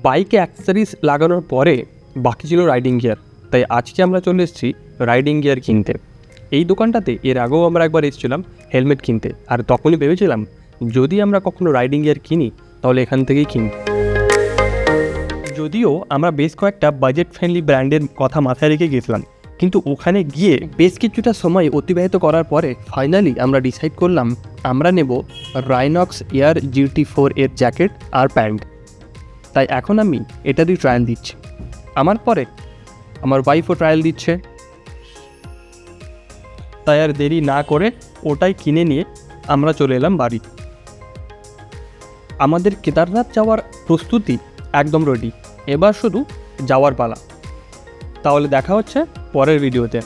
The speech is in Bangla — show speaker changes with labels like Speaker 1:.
Speaker 1: বাইকে অ্যাক্সেসরিজ লাগানোর পরে বাকি ছিল রাইডিং গিয়ার, তাই আজকে আমরা চলে এসেছি রাইডিং গিয়ার কিনতে। এই দোকানটাতে এর আগেও আমরা একবার এসেছিলাম হেলমেট কিনতে, আর তখনই ভেবেছিলাম যদি আমরা কখনো রাইডিং গিয়ার কিনি তাহলে এখান থেকেই কিনি। যদিও আমরা বেশ কয়েকটা বাজেট ফ্রেন্ডলি ব্র্যান্ডের কথা মাথায় রেখে গেছিলাম, কিন্তু ওখানে গিয়ে বেশ কিছুটা সময় অতিবাহিত করার পরে ফাইনালি আমরা ডিসাইড করলাম আমরা নেব রাইনক্স এয়ার GT4 এর জ্যাকেট আর প্যান্ট। তাই এখন আমি এটারই ট্রায়াল দিচ্ছি, আমার পরে আমার ওয়াইফও ট্রায়াল দিচ্ছে। তাই আর দেরি না করে ওটাই কিনে নিয়ে আমরা চলে এলাম বাড়ি। আমাদের কেদারনাথ যাওয়ার প্রস্তুতি একদম রেডি, এবার শুধু যাওয়ার পালা। তাহলে দেখা হচ্ছে পরের ভিডিওতে।